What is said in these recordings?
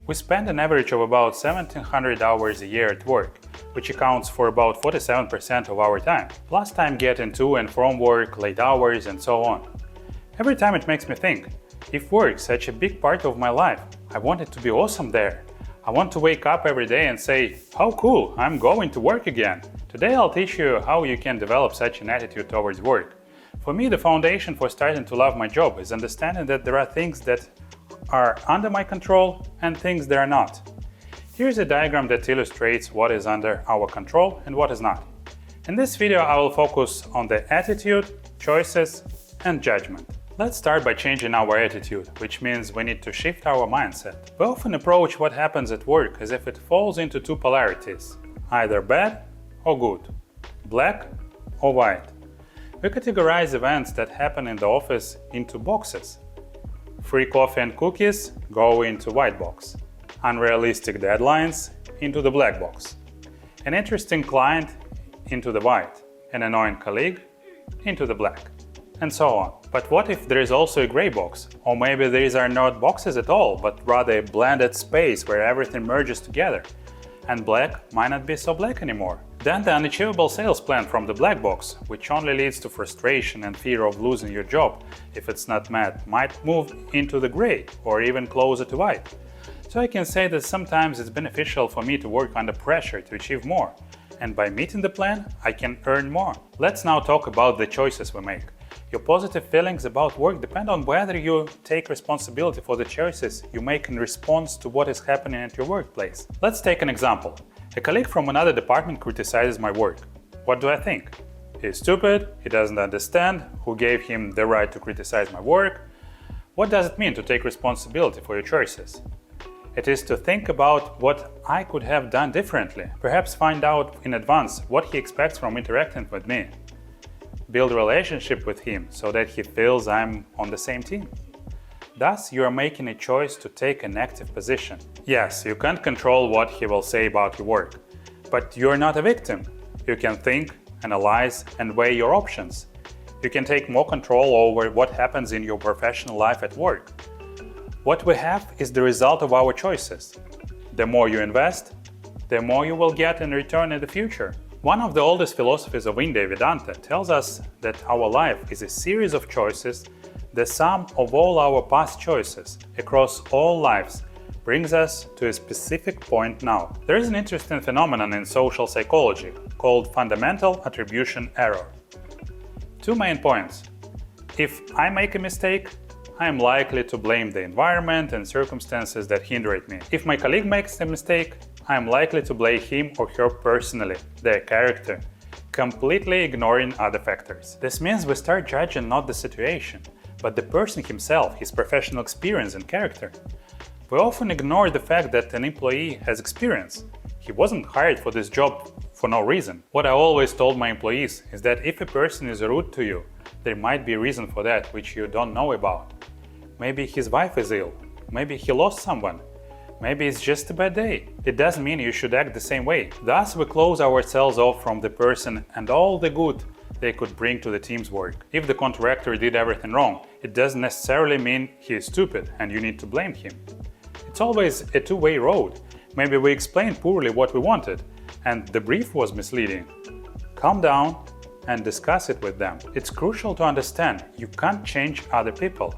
We spend an average of about 1700 hours a year at work, which accounts for about 47% of our time, plus time getting to and from work, late hours, and so on. Every time it makes me think, if work's such a big part of my life, I want it to be awesome there. I want to wake up every day and say, how cool, I'm going to work again. Today I'll teach you how you can develop such an attitude towards work. For me, the foundation for starting to love my job is understanding that there are things that are under my control and things that are not. Here's a diagram that illustrates what is under our control and what is not. In this video, I will focus on the attitude, choices, and judgment. Let's start by changing our attitude, which means we need to shift our mindset. We often approach what happens at work as if it falls into two polarities, either bad or good, black or white. We categorize events that happen in the office into boxes. Free coffee and cookies go into white box, unrealistic deadlines into the black box, an interesting client into the white, an annoying colleague into the black, and so on. But what if there is also a gray box? Or maybe these are not boxes at all, but rather a blended space where everything merges together, and black might not be so black anymore. Then the unachievable sales plan from the black box, which only leads to frustration and fear of losing your job if it's not met, might move into the gray or even closer to white. So I can say that sometimes it's beneficial for me to work under pressure to achieve more, and by meeting the plan, I can earn more. Let's now talk about the choices we make. Your positive feelings about work depend on whether you take responsibility for the choices you make in response to what is happening at your workplace. Let's take an example. A colleague from another department criticizes my work. What do I think? He's stupid, he doesn't understand, who gave him the right to criticize my work? What does it mean to take responsibility for your choices? It is to think about what I could have done differently, perhaps find out in advance what he expects from interacting with me. Build a relationship with him so that he feels I'm on the same team. Thus, you are making a choice to take an active position. Yes, you can't control what he will say about your work, but you're not a victim. You can think, analyze, and weigh your options. You can take more control over what happens in your professional life at work. What we have is the result of our choices. The more you invest, the more you will get in return in the future. One of the oldest philosophies of India, Vedanta, tells us that our life is a series of choices. The sum of all our past choices across all lives brings us to a specific point now. There is an interesting phenomenon in social psychology called fundamental attribution error. Two main points. If I make a mistake, I am likely to blame the environment and circumstances that hindered me. If my colleague makes a mistake, I am likely to blame him or her personally, their character, completely ignoring other factors. This means we start judging not the situation, but the person himself, his professional experience and character. We often ignore the fact that an employee has experience. He wasn't hired for this job for no reason. What I always told my employees is that if a person is rude to you, there might be a reason for that which you don't know about. Maybe his wife is ill, maybe he lost someone. Maybe it's just a bad day. It doesn't mean you should act the same way. Thus, we close ourselves off from the person and all the good they could bring to the team's work. If the contractor did everything wrong, it doesn't necessarily mean he is stupid and you need to blame him. It's always a two-way road. Maybe we explained poorly what we wanted, and the brief was misleading. Calm down and discuss it with them. It's crucial to understand you can't change other people.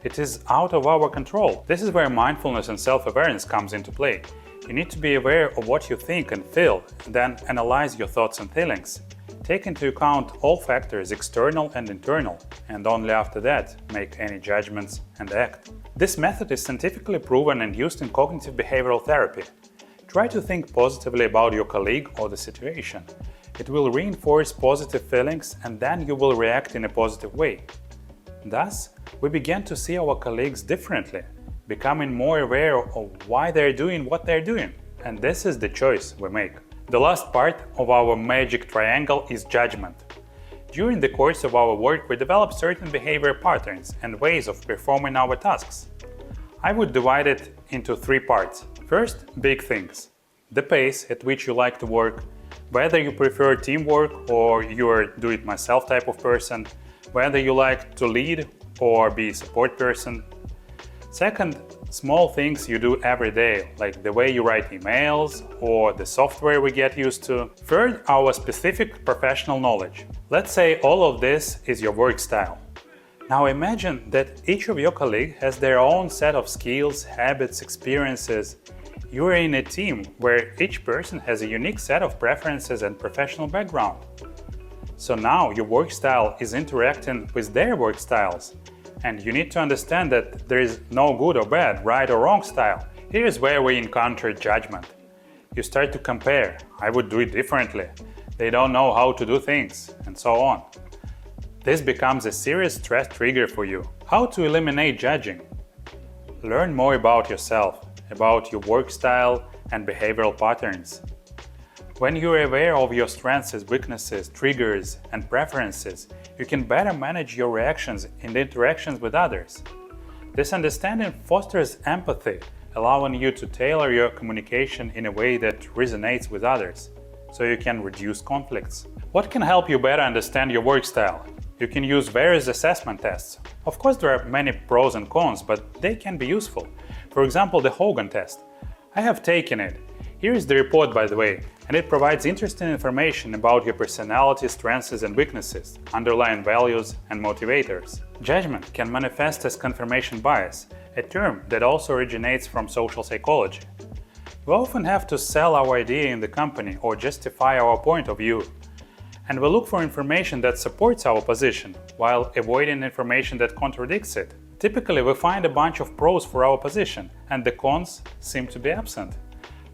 It is out of our control. This is where mindfulness and self-awareness comes into play. You need to be aware of what you think and feel, and then analyze your thoughts and feelings. Take into account all factors, external and internal, and only after that make any judgments and act. This method is scientifically proven and used in cognitive behavioral therapy. Try to think positively about your colleague or the situation. It will reinforce positive feelings and then you will react in a positive way. Thus, we begin to see our colleagues differently, becoming more aware of why they're doing what they're doing. And this is the choice we make. The last part of our magic triangle is judgment. During the course of our work, we develop certain behavior patterns and ways of performing our tasks. I would divide it into three parts. First, big things. The pace at which you like to work, whether you prefer teamwork or you're a do-it-myself type of person, whether you like to lead or be a support person. Second, small things you do every day, like the way you write emails or the software we get used to. Third, our specific professional knowledge. Let's say all of this is your work style. Now imagine that each of your colleagues has their own set of skills, habits, experiences. You are in a team where each person has a unique set of preferences and professional background. So now your work style is interacting with their work styles. And you need to understand that there is no good or bad, right or wrong style. Here is where we encounter judgment. You start to compare. I would do it differently. They don't know how to do things, and so on. This becomes a serious stress trigger for you. How to eliminate judging? Learn more about yourself, about your work style and behavioral patterns. When you're aware of your strengths, weaknesses, triggers, and preferences, you can better manage your reactions in the interactions with others. This understanding fosters empathy, allowing you to tailor your communication in a way that resonates with others, so you can reduce conflicts. What can help you better understand your work style? You can use various assessment tests. Of course, there are many pros and cons, but they can be useful. For example, the Hogan test. I have taken it. Here is the report, by the way, and it provides interesting information about your personality, strengths and weaknesses, underlying values and motivators. Judgment can manifest as confirmation bias, a term that also originates from social psychology. We often have to sell our idea in the company or justify our point of view. And we look for information that supports our position, while avoiding information that contradicts it. Typically, we find a bunch of pros for our position, and the cons seem to be absent.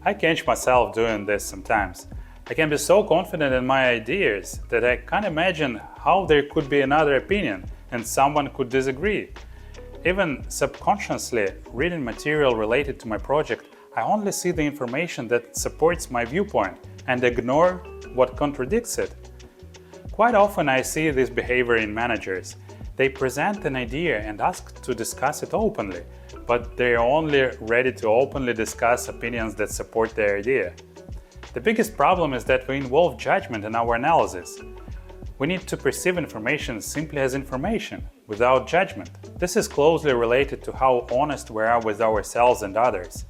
I catch myself doing this sometimes. I can be so confident in my ideas that I can't imagine how there could be another opinion and someone could disagree. Even subconsciously, reading material related to my project, I only see the information that supports my viewpoint and ignore what contradicts it. Quite often I see this behavior in managers. They present an idea and ask to discuss it openly, but they are only ready to openly discuss opinions that support their idea. The biggest problem is that we involve judgment in our analysis. We need to perceive information simply as information, without judgment. This is closely related to how honest we are with ourselves and others.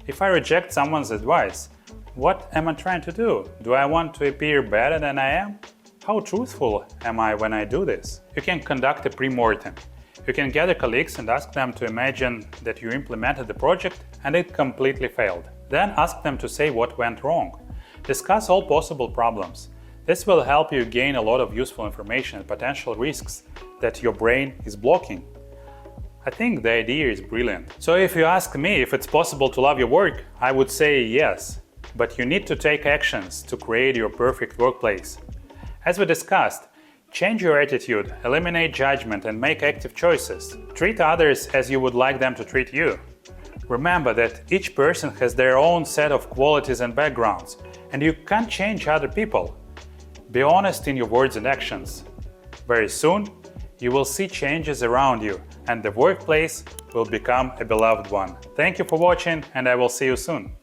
If I reject someone's advice, what am I trying to do? Do I want to appear better than I am? How truthful am I when I do this? You can conduct a pre-mortem. You can gather colleagues and ask them to imagine that you implemented the project and it completely failed. Then ask them to say what went wrong. Discuss all possible problems. This will help you gain a lot of useful information and potential risks that your brain is blocking. I think the idea is brilliant. So if you ask me if it's possible to love your work, I would say yes. But you need to take actions to create your perfect workplace. As we discussed, change your attitude, eliminate judgment and make active choices. Treat others as you would like them to treat you. Remember that each person has their own set of qualities and backgrounds, and you can't change other people. Be honest in your words and actions. Very soon, you will see changes around you, and the workplace will become a beloved one. Thank you for watching, and I will see you soon.